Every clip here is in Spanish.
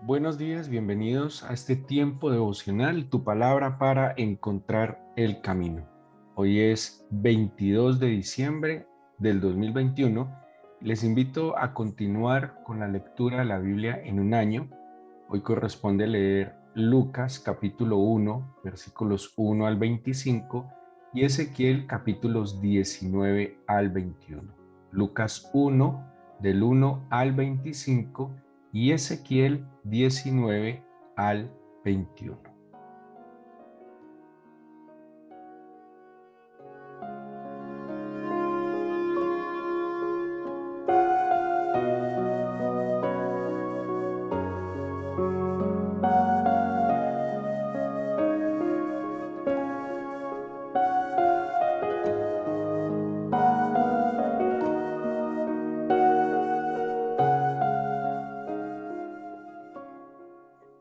Buenos días, bienvenidos a este tiempo devocional, tu palabra para encontrar el camino. Hoy es 22 de diciembre del 2021. Les invito a continuar con la lectura de la Biblia en un año. Hoy corresponde leer Lucas capítulo 1, versículos 1 al 25 y Ezequiel capítulos 19 al 21. Lucas 1, del 1 al 25 y Ezequiel 19 al 21.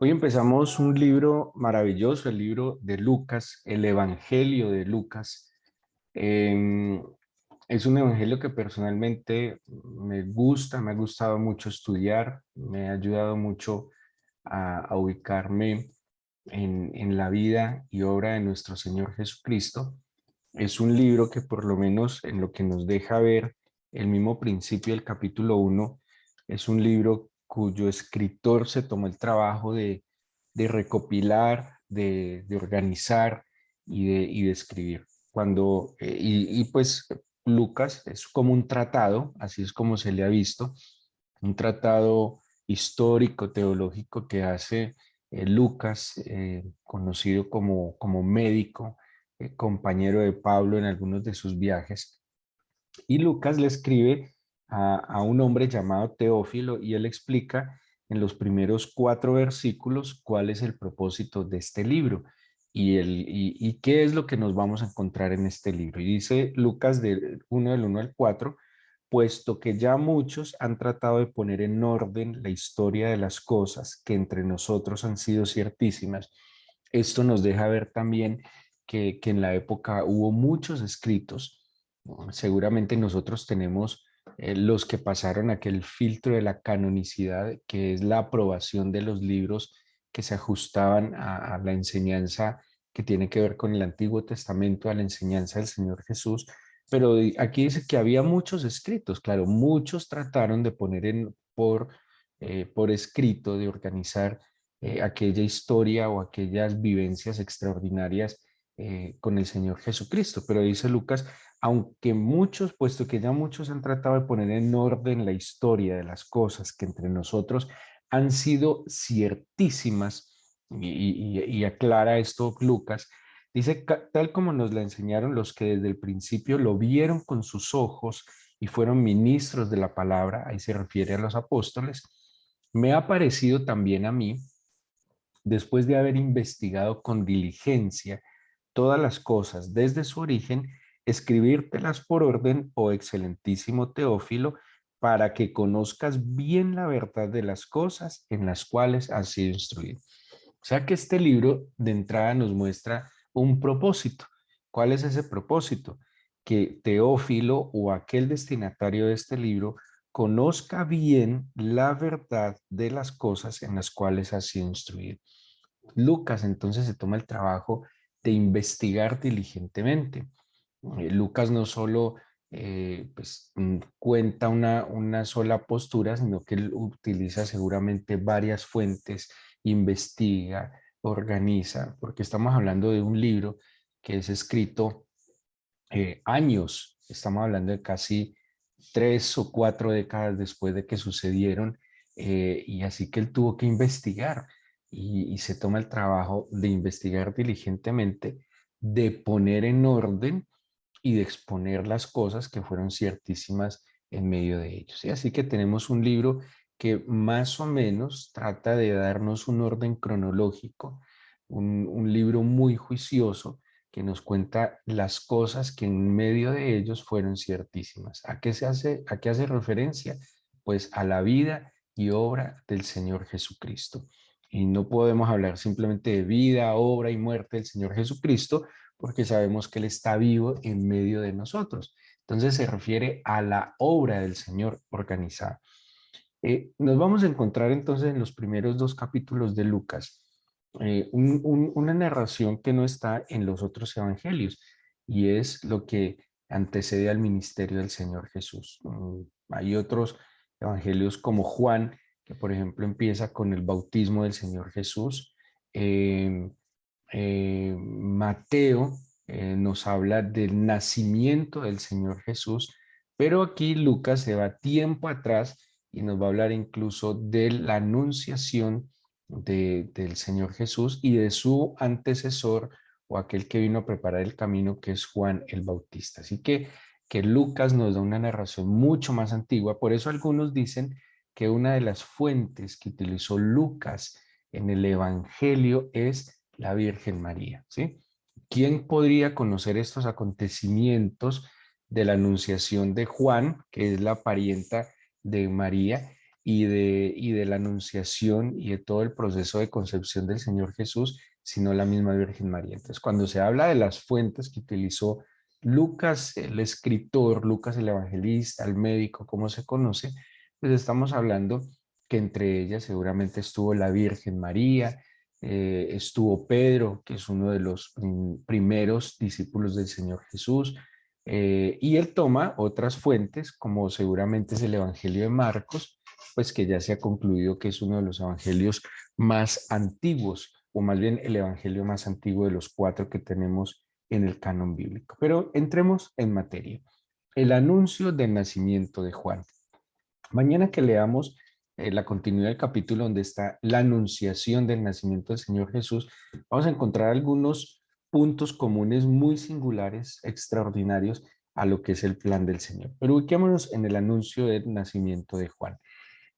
Hoy empezamos un libro maravilloso, el libro de Lucas, el Evangelio de Lucas. Eh, es un evangelio que personalmente me gusta, me ha gustado mucho estudiar, me ha ayudado mucho a ubicarme en la vida y obra de nuestro Señor Jesucristo. Es un libro que por lo menos en lo que nos deja ver el mismo principio del capítulo 1, es un libro cuyo escritor se tomó el trabajo de recopilar, de organizar y de escribir. Pues Lucas es como un tratado, así es como se le ha visto, un tratado histórico, teológico que hace Lucas, conocido como médico, compañero de Pablo en algunos de sus viajes. Y Lucas le escribe a un hombre llamado Teófilo y él explica en los primeros 4 versículos cuál es el propósito de este libro y qué es lo que nos vamos a encontrar en este libro. Y dice Lucas del 1 al 4, puesto que ya muchos han tratado de poner en orden la historia de las cosas que entre nosotros han sido ciertísimas. Esto nos deja ver también que en la época hubo muchos escritos. Seguramente nosotros tenemos los que pasaron aquel filtro de la canonicidad, que es la aprobación de los libros que se ajustaban a la enseñanza que tiene que ver con el Antiguo Testamento, a la enseñanza del Señor Jesús. Pero aquí dice que había muchos escritos, claro, muchos trataron de poner por escrito, de organizar aquella historia o aquellas vivencias extraordinarias con el Señor Jesucristo. Pero dice Lucas, aunque muchos, puesto que ya muchos han tratado de poner en orden la historia de las cosas que entre nosotros han sido ciertísimas, y aclara esto Lucas, dice, tal como nos la enseñaron los que desde el principio lo vieron con sus ojos y fueron ministros de la palabra, ahí se refiere a los apóstoles, me ha parecido también a mí, después de haber investigado con diligencia todas las cosas desde su origen, escribírtelas por orden, oh excelentísimo Teófilo, para que conozcas bien la verdad de las cosas en las cuales has sido instruido. O sea que este libro de entrada nos muestra un propósito. ¿Cuál es ese propósito? Que Teófilo o aquel destinatario de este libro conozca bien la verdad de las cosas en las cuales ha sido instruido. Lucas entonces se toma el trabajo de investigar diligentemente. Lucas no solo cuenta una sola postura, sino que él utiliza seguramente varias fuentes, investiga, organiza, porque estamos hablando de un libro que es escrito años, estamos hablando de casi 3 o 4 décadas después de que sucedieron, y así que él tuvo que investigar y se toma el trabajo de investigar diligentemente, de poner en orden y de exponer las cosas que fueron ciertísimas en medio de ellos. Y así que tenemos un libro que más o menos trata de darnos un orden cronológico, un libro muy juicioso que nos cuenta las cosas que en medio de ellos fueron ciertísimas. ¿A qué hace referencia? Pues a la vida y obra del Señor Jesucristo. Y no podemos hablar simplemente de vida, obra y muerte del Señor Jesucristo, porque sabemos que Él está vivo en medio de nosotros. Entonces se refiere a la obra del Señor organizada. Nos vamos a encontrar entonces en los primeros dos capítulos de Lucas una narración que no está en los otros evangelios y es lo que antecede al ministerio del Señor Jesús. Hay otros evangelios como Juan, que por ejemplo empieza con el bautismo del Señor Jesús. Eh, Mateo nos habla del nacimiento del Señor Jesús, pero aquí Lucas se va tiempo atrás y nos va a hablar incluso de la anunciación del Señor Jesús y de su antecesor o aquel que vino a preparar el camino, que es Juan el Bautista. Así que Lucas nos da una narración mucho más antigua. Por eso algunos dicen que una de las fuentes que utilizó Lucas en el Evangelio es la Virgen María, ¿sí? ¿Quién podría conocer estos acontecimientos de la anunciación de Juan, que es la parienta de María, y de la anunciación y de todo el proceso de concepción del Señor Jesús, sino la misma Virgen María? Entonces, cuando se habla de las fuentes que utilizó Lucas, el escritor, Lucas el evangelista, el médico, como se conoce, pues estamos hablando que entre ellas seguramente estuvo la Virgen María, estuvo Pedro, que es uno de los primeros discípulos del Señor Jesús, y él toma otras fuentes, como seguramente es el Evangelio de Marcos, pues que ya se ha concluido que es uno de los evangelios más antiguos, o más bien el evangelio más antiguo de los cuatro que tenemos en el canon bíblico. Pero entremos en materia. El anuncio del nacimiento de Juan. Mañana que leamos la continuidad del capítulo donde está la anunciación del nacimiento del Señor Jesús, vamos a encontrar algunos puntos comunes muy singulares, extraordinarios a lo que es el plan del Señor. Pero ubiquémonos en el anuncio del nacimiento de Juan.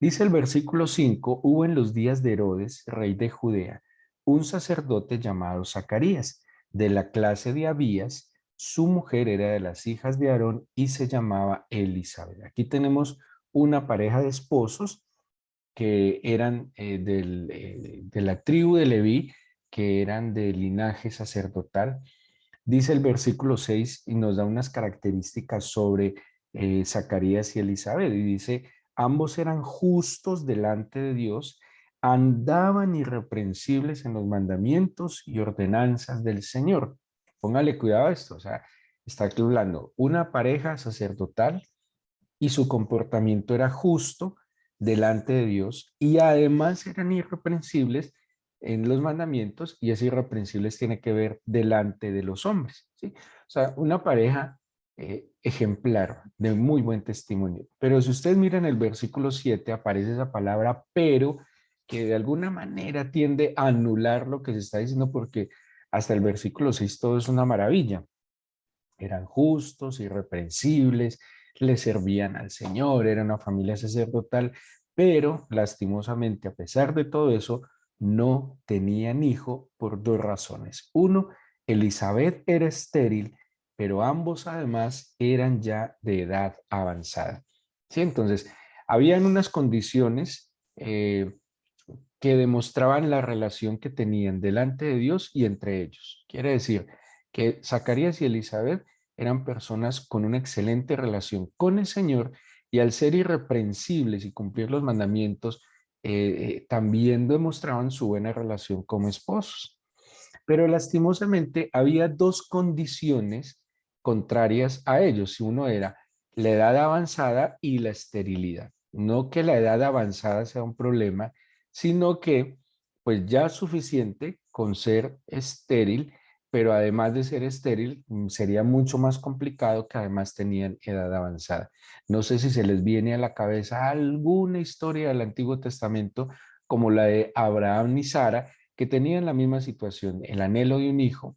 Dice el versículo 5: hubo en los días de Herodes, rey de Judea, un sacerdote llamado Zacarías, de la clase de Abías. Su mujer era de las hijas de Aarón y se llamaba Elizabeth. Aquí tenemos una pareja de esposos que eran de la tribu de Leví, que eran de linaje sacerdotal. Dice el versículo 6 y nos da unas características sobre Zacarías y Elizabeth. Y dice, ambos eran justos delante de Dios, andaban irreprensibles en los mandamientos y ordenanzas del Señor. Póngale cuidado a esto, o sea, está aquí hablando una pareja sacerdotal y su comportamiento era justo delante de Dios y además eran irreprensibles en los mandamientos y ese irreprensibles tiene que ver delante de los hombres, ¿sí? O sea, una pareja ejemplar, de muy buen testimonio. Pero si ustedes miran el versículo 7, aparece esa palabra pero, que de alguna manera tiende a anular lo que se está diciendo porque hasta el versículo 6 todo es una maravilla. Eran justos, irreprensibles, le servían al Señor, era una familia sacerdotal, pero lastimosamente, a pesar de todo eso, no tenían hijo por dos razones. Uno, Elizabeth era estéril, pero ambos además eran ya de edad avanzada. ¿Sí? Entonces, habían unas condiciones que demostraban la relación que tenían delante de Dios y entre ellos. Quiere decir que Zacarías y Elizabeth eran personas con una excelente relación con el Señor y al ser irreprensibles y cumplir los mandamientos, también demostraban su buena relación como esposos. Pero lastimosamente había dos condiciones contrarias a ellos. Uno era la edad avanzada y la esterilidad. No que la edad avanzada sea un problema, sino que pues ya es suficiente con ser estéril, pero además de ser estéril, sería mucho más complicado que además tenían edad avanzada. No sé si se les viene a la cabeza alguna historia del Antiguo Testamento como la de Abraham y Sara, que tenían la misma situación, el anhelo de un hijo,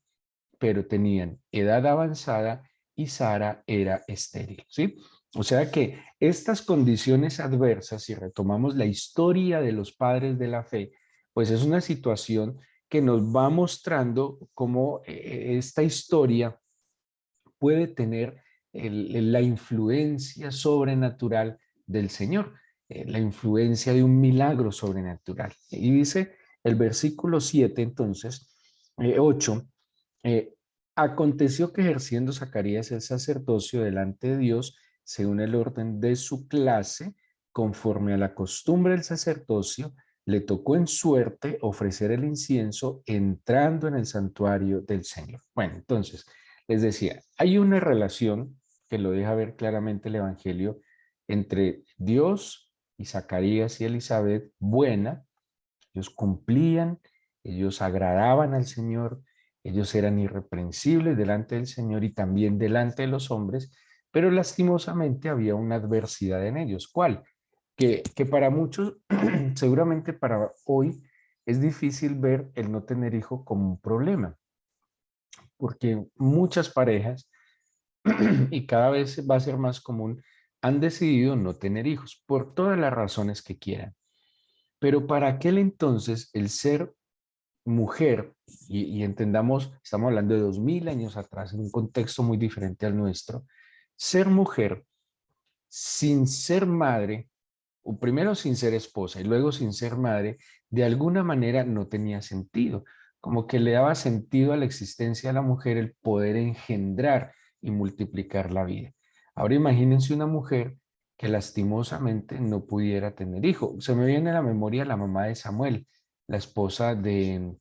pero tenían edad avanzada y Sara era estéril, ¿sí? O sea que estas condiciones adversas, si retomamos la historia de los padres de la fe, pues es una situación que nos va mostrando cómo esta historia puede tener la influencia sobrenatural del Señor, la influencia de un milagro sobrenatural. Y dice El versículo 7, entonces, 8, aconteció que ejerciendo Zacarías el sacerdocio delante de Dios, según el orden de su clase, conforme a la costumbre del sacerdocio, le tocó en suerte ofrecer el incienso entrando en el santuario del Señor. Bueno, entonces, les decía, hay una relación que lo deja ver claramente el Evangelio entre Dios y Zacarías y Elizabeth, buena. Ellos cumplían, ellos agradaban al Señor, ellos eran irreprensibles delante del Señor y también delante de los hombres, pero lastimosamente había una adversidad en ellos. ¿Cuál? Que para muchos, seguramente para hoy, es difícil ver el no tener hijo como un problema, porque muchas parejas, y cada vez va a ser más común, han decidido no tener hijos por todas las razones que quieran. Pero para aquel entonces, el ser mujer, y entendamos, estamos hablando de 2000 años atrás, en un contexto muy diferente al nuestro, ser mujer sin ser madre, o primero sin ser esposa y luego sin ser madre, de alguna manera no tenía sentido, como que le daba sentido a la existencia de la mujer el poder engendrar y multiplicar la vida. Ahora imagínense una mujer que lastimosamente no pudiera tener hijo. Se me viene a la memoria la mamá de Samuel, la esposa del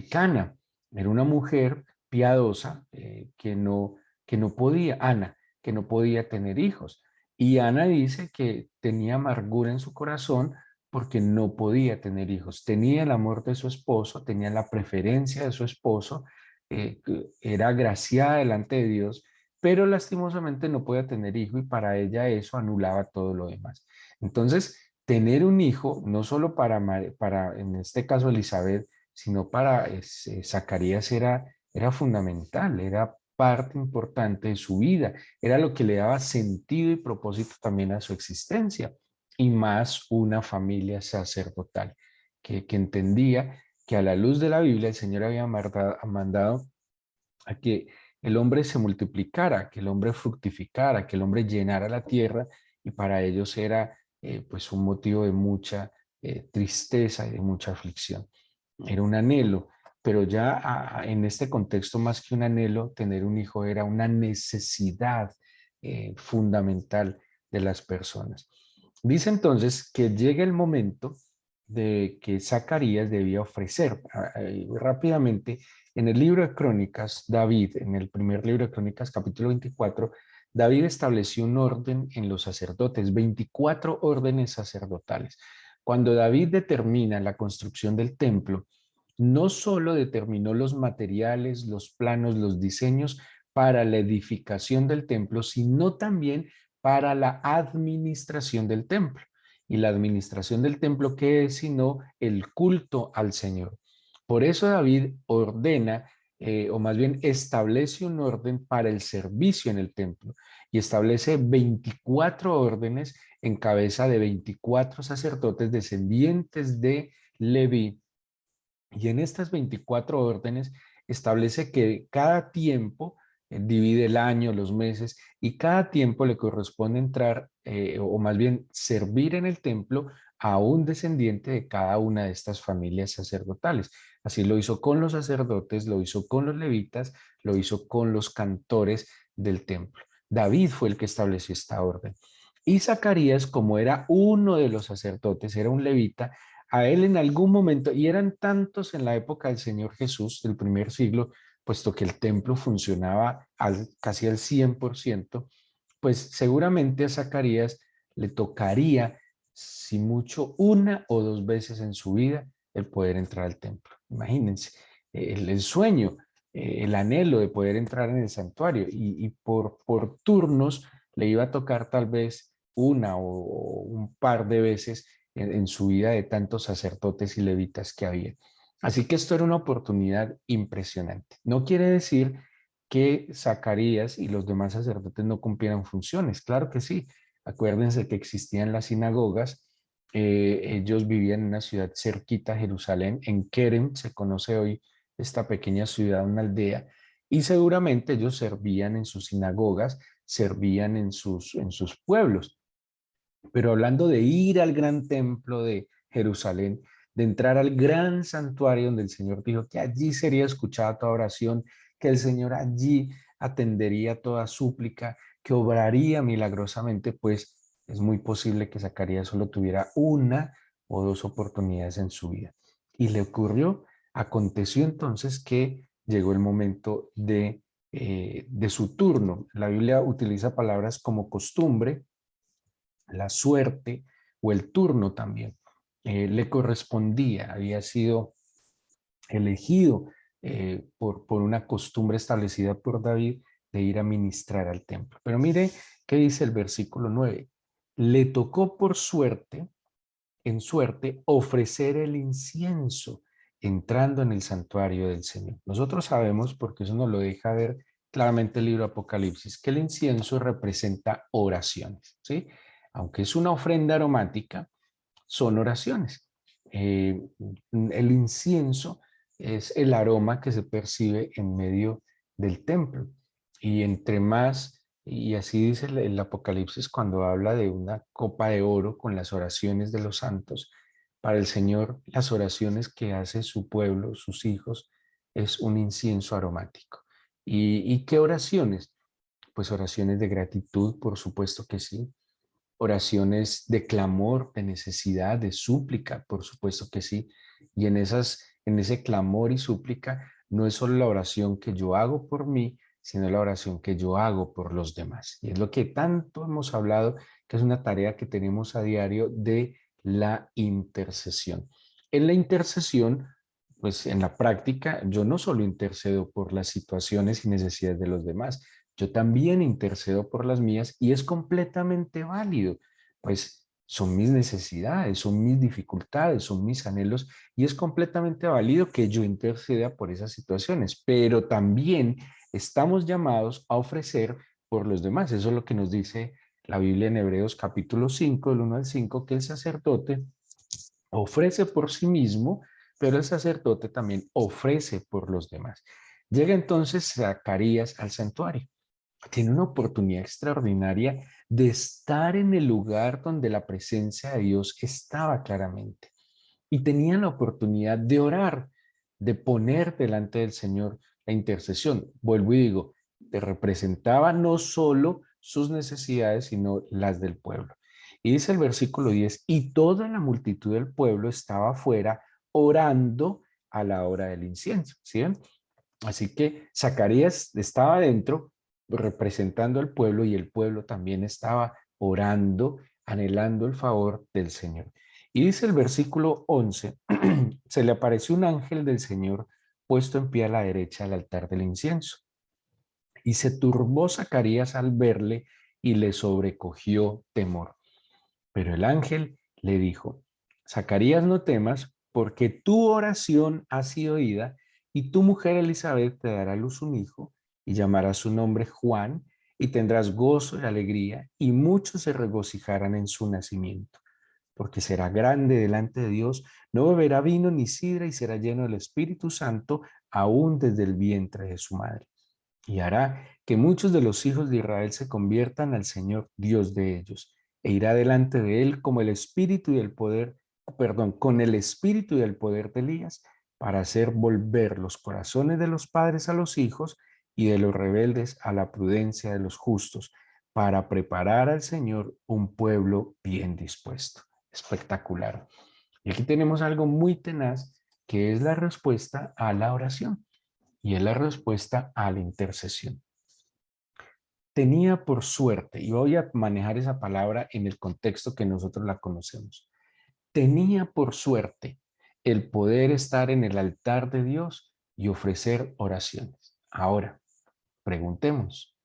Cana. Era una mujer piadosa que no podía, Ana, que no podía tener hijos. Y Ana dice que tenía amargura en su corazón porque no podía tener hijos. Tenía el amor de su esposo, tenía la preferencia de su esposo, era agraciada delante de Dios, pero lastimosamente no podía tener hijo y para ella eso anulaba todo lo demás. Entonces, tener un hijo, no solo para en este caso Elizabeth, sino para Zacarías era fundamental, era parte importante de su vida, era lo que le daba sentido y propósito también a su existencia, y más una familia sacerdotal que entendía que a la luz de la Biblia el Señor había mandado a que el hombre se multiplicara, que el hombre fructificara, que el hombre llenara la tierra, y para ellos era pues un motivo de mucha tristeza y de mucha aflicción. Era un anhelo, pero ya en este contexto más que un anhelo, tener un hijo era una necesidad fundamental de las personas. Dice entonces que llega el momento de que Zacarías debía ofrecer rápidamente. En el libro de Crónicas, David, en el primer libro de Crónicas, capítulo 24, David estableció un orden en los sacerdotes, 24 órdenes sacerdotales. Cuando David determina la construcción del templo, no solo determinó los materiales, los planos, los diseños para la edificación del templo, sino también para la administración del templo. Y la administración del templo, ¿qué es sino el culto al Señor? Por eso David ordena, o más bien establece un orden para el servicio en el templo y establece 24 órdenes en cabeza de 24 sacerdotes descendientes de Leví. Y en estas 24 órdenes establece que cada tiempo, divide el año, los meses, y cada tiempo le corresponde entrar, o más bien servir en el templo a un descendiente de cada una de estas familias sacerdotales. Así lo hizo con los sacerdotes, lo hizo con los levitas, lo hizo con los cantores del templo. David fue el que estableció esta orden. Y Zacarías, como era uno de los sacerdotes, era un levita, a él en algún momento, y eran tantos en la época del Señor Jesús, del primer siglo, puesto que el templo funcionaba casi al 100%, pues seguramente a Zacarías le tocaría, si mucho, una o dos veces en su vida el poder entrar al templo. Imagínense, el sueño, el anhelo de poder entrar en el santuario, y por turnos le iba a tocar tal vez una o un par de veces en su vida de tantos sacerdotes y levitas que había. Así que esto era una oportunidad impresionante. No quiere decir que Zacarías y los demás sacerdotes no cumplieran funciones. Claro que sí. Acuérdense que existían las sinagogas. Ellos vivían en una ciudad cerquita a Jerusalén, en Kerem, se conoce hoy esta pequeña ciudad, una aldea, y seguramente ellos servían en sus sinagogas, servían en sus pueblos. Pero hablando de ir al gran templo de Jerusalén, de entrar al gran santuario donde el Señor dijo que allí sería escuchada toda oración, que el Señor allí atendería toda súplica, que obraría milagrosamente, pues es muy posible que Zacarías solo tuviera una o dos oportunidades en su vida. Y le ocurrió, aconteció entonces que llegó el momento de su turno. La Biblia utiliza palabras como costumbre, la suerte o el turno también. Le correspondía, había sido elegido por una costumbre establecida por David de ir a ministrar al templo. Pero mire qué dice el versículo 9. Le tocó por suerte, en suerte, ofrecer el incienso entrando en el santuario del Señor. Nosotros sabemos, porque eso nos lo deja ver claramente el libro Apocalipsis, que el incienso representa oraciones, ¿sí? Aunque es una ofrenda aromática, son oraciones. El incienso es el aroma que se percibe en medio del templo. Y entre más, y así dice el Apocalipsis cuando habla de una copa de oro con las oraciones de los santos, para el Señor las oraciones que hace su pueblo, sus hijos, es un incienso aromático. ¿Y qué oraciones? Pues oraciones de gratitud, por supuesto que sí, oraciones de clamor, de necesidad, de súplica, por supuesto que sí. Y en ese clamor y súplica no es solo la oración que yo hago por mí, sino la oración que yo hago por los demás. Y es lo que tanto hemos hablado, que es una tarea que tenemos a diario de la intercesión. En la intercesión, pues en la práctica, yo no solo intercedo por las situaciones y necesidades de los demás, yo también intercedo por las mías y es completamente válido, pues son mis necesidades, son mis dificultades, son mis anhelos y es completamente válido que yo interceda por esas situaciones, pero también estamos llamados a ofrecer por los demás. Eso es lo que nos dice la Biblia en Hebreos capítulo 5, del 1 al 5, que el sacerdote ofrece por sí mismo, pero el sacerdote también ofrece por los demás. Llega entonces Zacarías al santuario. Tiene una oportunidad extraordinaria de estar en el lugar donde la presencia de Dios estaba claramente. Y tenía la oportunidad de orar, de poner delante del Señor la intercesión. Vuelvo y digo, te representaba no solo sus necesidades, sino las del pueblo. Y dice el versículo 10, y toda la multitud del pueblo estaba afuera orando a la hora del incienso. ¿Sí ven? Así que Zacarías estaba dentro representando al pueblo y el pueblo también estaba orando, anhelando el favor del Señor. Y dice el versículo 11, se le apareció un ángel del Señor puesto en pie a la derecha del altar del incienso. Y se turbó Zacarías al verle y le sobrecogió temor. Pero el ángel le dijo, Zacarías, no temas, porque tu oración ha sido oída, y tu mujer Elizabeth te dará a luz un hijo, y llamará su nombre Juan, y tendrás gozo y alegría, y muchos se regocijarán en su nacimiento, porque será grande delante de Dios, no beberá vino ni sidra, y será lleno del Espíritu Santo, aún desde el vientre de su madre. Y hará que muchos de los hijos de Israel se conviertan al Señor Dios de ellos, e irá delante de él como el espíritu y el poder, perdón, con el espíritu y el poder de Elías, para hacer volver los corazones de los padres a los hijos y de los rebeldes a la prudencia de los justos, para preparar al Señor un pueblo bien dispuesto. Espectacular. Y aquí tenemos algo muy tenaz, que es la respuesta a la oración y es la respuesta a la intercesión. Tenía por suerte, y voy a manejar esa palabra en el contexto que nosotros la conocemos, tenía por suerte el poder estar en el altar de Dios y ofrecer oraciones. Ahora, preguntemos,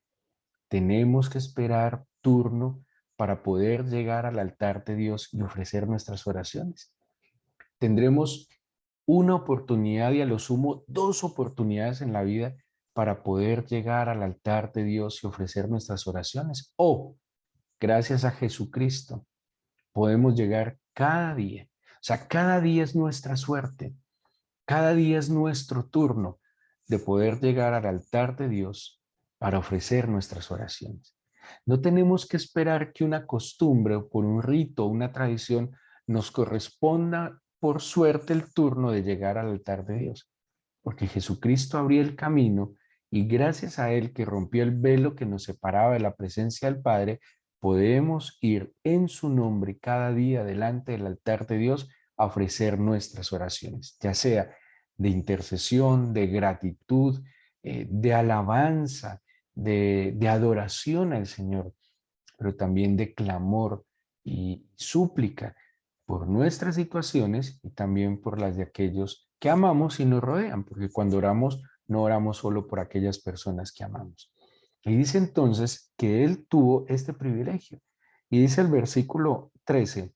¿tenemos que esperar turno para poder llegar al altar de Dios y ofrecer nuestras oraciones? Tendremos una oportunidad y a lo sumo dos oportunidades en la vida para poder llegar al altar de Dios y ofrecer nuestras oraciones. O, gracias a Jesucristo, podemos llegar cada día. O sea, cada día es nuestra suerte. Cada día es nuestro turno de poder llegar al altar de Dios para ofrecer nuestras oraciones. No tenemos que esperar que una costumbre o por un rito o una tradición nos corresponda por suerte el turno de llegar al altar de Dios, porque Jesucristo abrió el camino y gracias a Él que rompió el velo que nos separaba de la presencia del Padre, podemos ir en su nombre cada día delante del altar de Dios a ofrecer nuestras oraciones, ya sea de intercesión, de gratitud, de alabanza, de adoración al Señor, pero también de clamor y súplica por nuestras situaciones y también por las de aquellos que amamos y nos rodean, porque cuando oramos, no oramos solo por aquellas personas que amamos. Y dice entonces que él tuvo este privilegio. Y dice el versículo 13,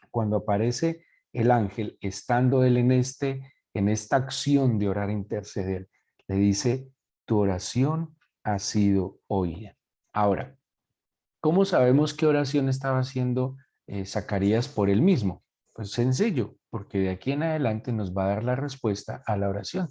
cuando aparece el ángel, estando él en esta acción de orar e interceder, le dice, tu oración ha sido oída. Ahora, ¿cómo sabemos qué oración estaba haciendo Zacarías por él mismo? Pues sencillo, porque de aquí en adelante nos va a dar la respuesta a la oración.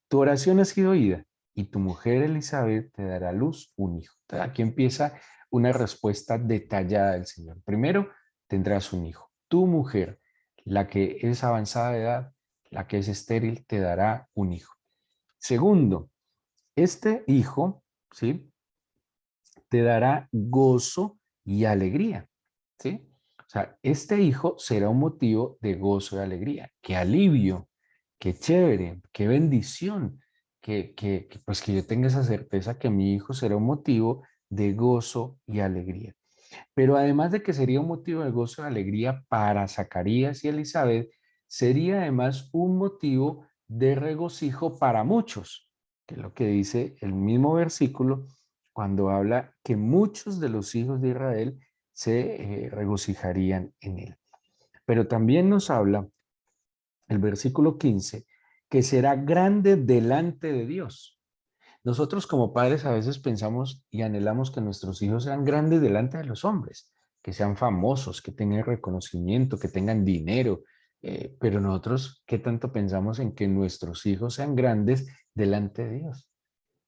Tu oración ha sido oída y tu mujer Elizabeth te dará a luz un hijo. Entonces, aquí empieza una respuesta detallada del Señor. Primero, tendrás un hijo. Tu mujer, la que es avanzada de edad, la que es estéril, te dará un hijo. Segundo, este hijo, ¿sí?, te dará gozo y alegría, ¿sí? O sea, este hijo será un motivo de gozo y alegría. Qué alivio, qué chévere, qué bendición, pues que yo tenga esa certeza que mi hijo será un motivo de gozo y alegría. Pero además de que sería un motivo de gozo y alegría para Zacarías y Elizabeth, sería además un motivo de regocijo para muchos, que es lo que dice el mismo versículo cuando habla que muchos de los hijos de Israel se regocijarían en él. Pero también nos habla el versículo 15 que será grande delante de Dios. Nosotros como padres a veces pensamos y anhelamos que nuestros hijos sean grandes delante de los hombres, que sean famosos, que tengan reconocimiento, que tengan dinero, pero nosotros, ¿qué tanto pensamos en que nuestros hijos sean grandes delante de Dios?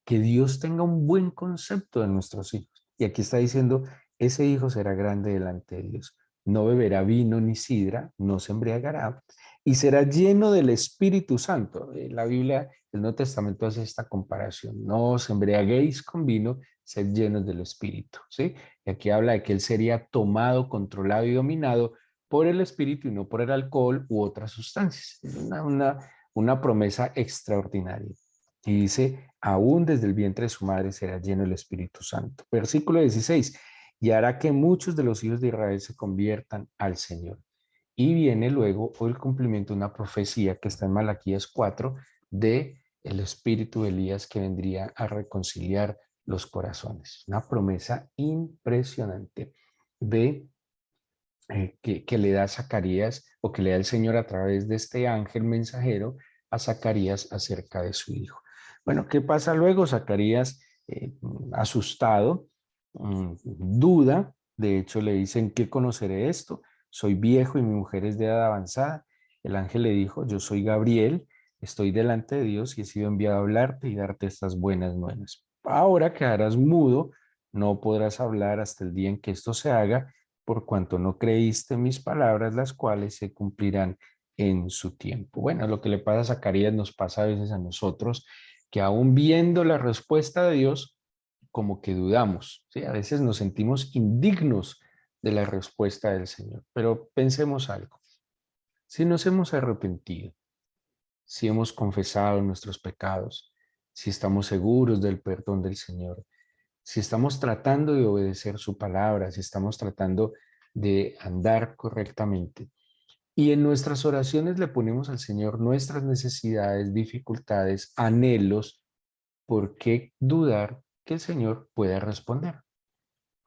Que Dios tenga un buen concepto de nuestros hijos. Y aquí está diciendo, ese hijo será grande delante de Dios. No beberá vino ni sidra, no se embriagará y será lleno del Espíritu Santo. La Biblia, el Nuevo Testamento hace esta comparación. No os embriaguéis con vino, sed llenos del Espíritu. ¿Sí? Y aquí habla de que él sería tomado, controlado y dominado por el Espíritu y no por el alcohol u otras sustancias. Es una promesa extraordinaria. Y dice, aún desde el vientre de su madre será lleno el Espíritu Santo. Versículo 16, y hará que muchos de los hijos de Israel se conviertan al Señor. Y viene luego el cumplimiento de una profecía que está en Malaquías 4 de el espíritu de Elías que vendría a reconciliar los corazones. Una promesa impresionante de que le da Zacarías o que le da el Señor a través de este ángel mensajero a Zacarías acerca de su hijo. Bueno, ¿qué pasa luego? Zacarías, asustado, duda, de hecho le dicen, ¿qué conoceré esto? Soy viejo y mi mujer es de edad avanzada. El ángel le dijo, yo soy Gabriel, estoy delante de Dios y he sido enviado a hablarte y darte estas buenas nuevas. Ahora quedarás mudo, no podrás hablar hasta el día en que esto se haga, por cuanto no creíste mis palabras, las cuales se cumplirán en su tiempo. Bueno, lo que le pasa a Zacarías nos pasa a veces a nosotros, que aún viendo la respuesta de Dios, como que dudamos, ¿sí? A veces nos sentimos indignos de la respuesta del Señor, pero pensemos algo. Si nos hemos arrepentido, si hemos confesado nuestros pecados, si estamos seguros del perdón del Señor, si estamos tratando de obedecer su palabra, si estamos tratando de andar correctamente. Y en nuestras oraciones le ponemos al Señor nuestras necesidades, dificultades, anhelos. ¿Por qué dudar que el Señor pueda responder?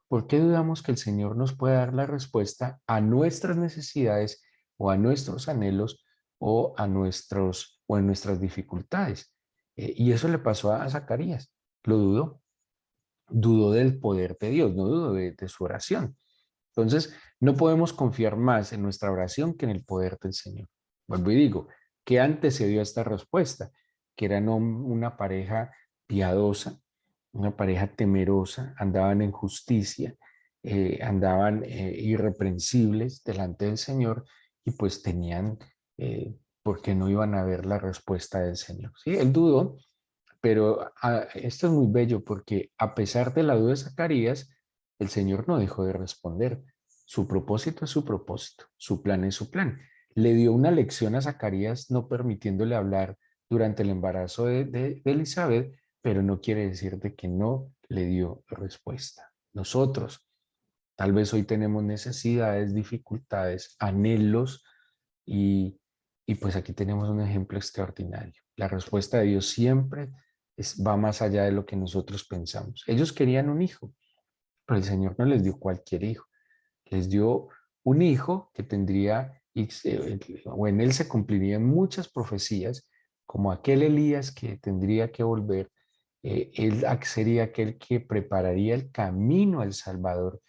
¿Por qué dudamos que el Señor nos pueda dar la respuesta a nuestras necesidades o a nuestros anhelos o a nuestras dificultades? Y eso le pasó a Zacarías. Lo dudó. Dudó del poder de Dios, no dudó de su oración. Entonces, no podemos confiar más en nuestra oración que en el poder del Señor. Vuelvo y digo, ¿qué antecedió a esta respuesta? Que eran una pareja piadosa, una pareja temerosa, andaban en justicia, andaban irreprensibles delante del Señor y pues tenían porque no iban a ver la respuesta del Señor. Sí, él dudó, pero esto es muy bello porque a pesar de la duda de Zacarías, el Señor no dejó de responder. Su propósito es su propósito, su plan es su plan. Le dio una lección a Zacarías no permitiéndole hablar durante el embarazo de Elizabeth, pero no quiere decir de que no le dio respuesta. Nosotros tal vez hoy tenemos necesidades, dificultades, anhelos y, y pues aquí tenemos un ejemplo extraordinario. La respuesta de Dios siempre va más allá de lo que nosotros pensamos. Ellos querían un hijo, pero el Señor no les dio cualquier hijo. Les dio un hijo que tendría, o en él se cumplirían muchas profecías, como aquel Elías que tendría que volver. Él sería aquel que prepararía el camino al Salvador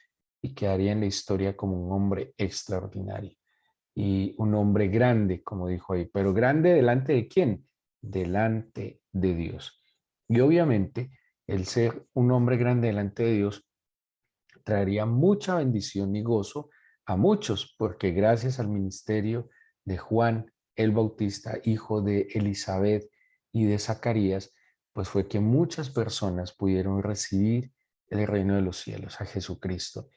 y quedaría en la historia como un hombre extraordinario y un hombre grande, como dijo ahí, pero grande delante de quién? Delante de Dios. Y obviamente el ser un hombre grande delante de Dios traería mucha bendición y gozo a muchos, porque gracias al ministerio de Juan el Bautista, hijo de Elizabeth y de Zacarías, pues fue que muchas personas pudieron recibir el reino de los cielos, a Jesucristo.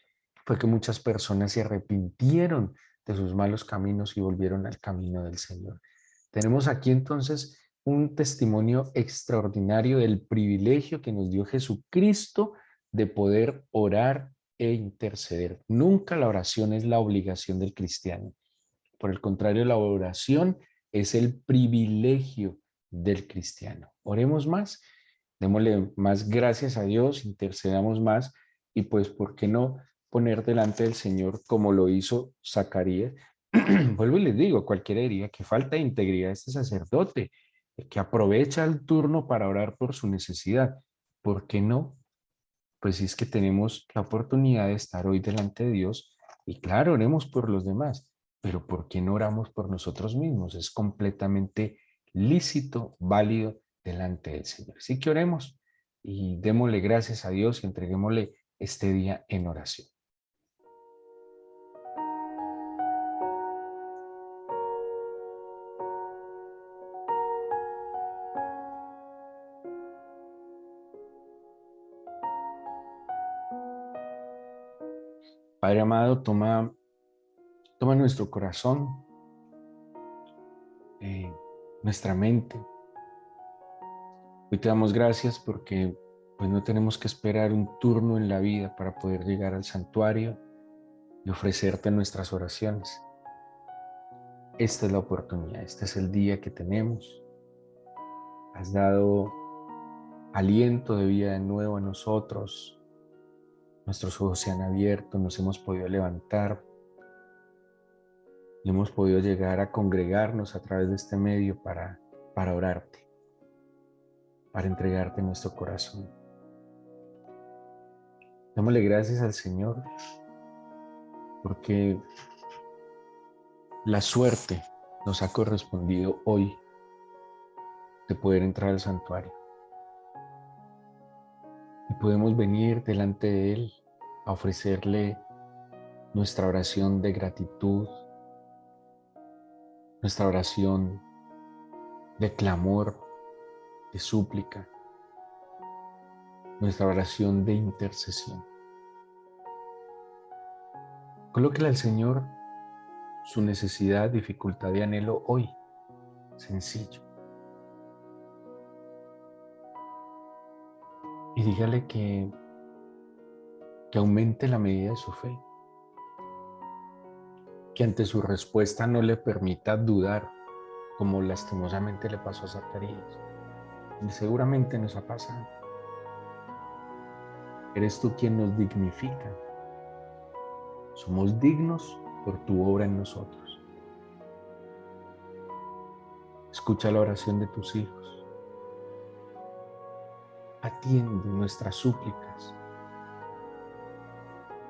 Fue que muchas personas se arrepintieron de sus malos caminos y volvieron al camino del Señor. Tenemos aquí entonces un testimonio extraordinario del privilegio que nos dio Jesucristo de poder orar e interceder. Nunca la oración es la obligación del cristiano. Por el contrario, la oración es el privilegio del cristiano. Oremos más, démosle más gracias a Dios, intercedamos más y pues, ¿por qué no poner delante del Señor como lo hizo Zacarías? Vuelvo y les digo, cualquiera diría que falta de integridad este sacerdote, que aprovecha el turno para orar por su necesidad. ¿Por qué no? Pues si es que tenemos la oportunidad de estar hoy delante de Dios y claro, oremos por los demás, pero ¿por qué no oramos por nosotros mismos? Es completamente lícito, válido delante del Señor. Así que oremos y démosle gracias a Dios y entreguémosle este día en oración. Padre amado, toma nuestro corazón, nuestra mente. Hoy te damos gracias porque pues no tenemos que esperar un turno en la vida para poder llegar al santuario y ofrecerte nuestras oraciones. Esta es la oportunidad, este es el día que tenemos. Has dado aliento de vida de nuevo a nosotros. Nuestros ojos se han abierto, nos hemos podido levantar y hemos podido llegar a congregarnos a través de este medio para orarte, para entregarte nuestro corazón. Démosle gracias al Señor porque la suerte nos ha correspondido hoy de poder entrar al santuario y podemos venir delante de Él a ofrecerle nuestra oración de gratitud, nuestra oración de clamor, de súplica, nuestra oración de intercesión. Colóquele al Señor su necesidad, dificultad y anhelo hoy, sencillo. Y dígale que aumente la medida de su fe, que ante su respuesta no le permita dudar, como lastimosamente le pasó a Zacarías. Y seguramente nos ha pasado. Eres tú quien nos dignifica. Somos dignos por tu obra en nosotros. Escucha la oración de tus hijos. Atiende nuestras súplicas.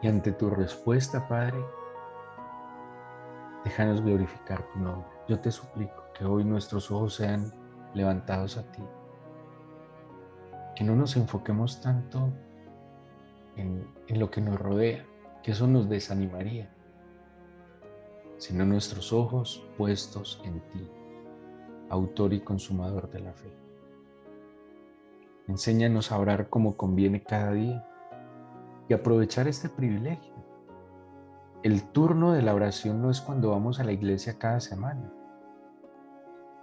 Y ante tu respuesta, Padre, déjanos glorificar tu nombre. Yo te suplico que hoy nuestros ojos sean levantados a ti. Que no nos enfoquemos tanto en lo que nos rodea, que eso nos desanimaría. sino nuestros ojos puestos en ti, autor y consumador de la fe. Enséñanos a orar como conviene cada día y aprovechar este privilegio. El turno de la oración no es cuando vamos a la iglesia cada semana.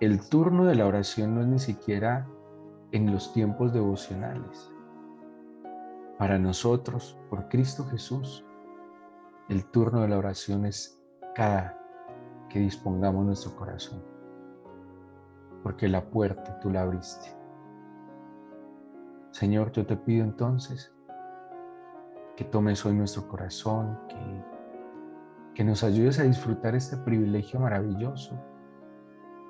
El turno de la oración no es ni siquiera en los tiempos devocionales. Para nosotros, por Cristo Jesús, el turno de la oración es cada que dispongamos nuestro corazón, porque la puerta tú la abriste. Señor, yo te pido entonces que tomes hoy nuestro corazón, que nos ayudes a disfrutar este privilegio maravilloso,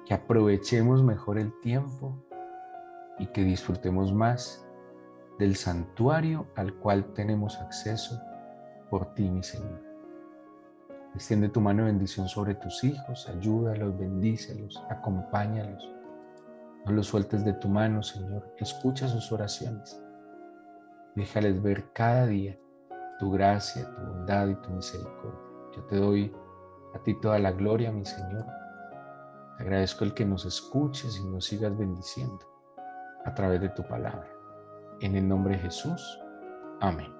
que aprovechemos mejor el tiempo y que disfrutemos más del santuario al cual tenemos acceso por ti, mi Señor. Extiende tu mano de bendición sobre tus hijos, ayúdalos, bendícelos, acompáñalos. No los sueltes de tu mano, Señor. Escucha sus oraciones. Déjales ver cada día tu gracia, tu bondad y tu misericordia. Yo te doy a ti toda la gloria, mi Señor. Te agradezco el que nos escuches y nos sigas bendiciendo a través de tu palabra. En el nombre de Jesús. Amén.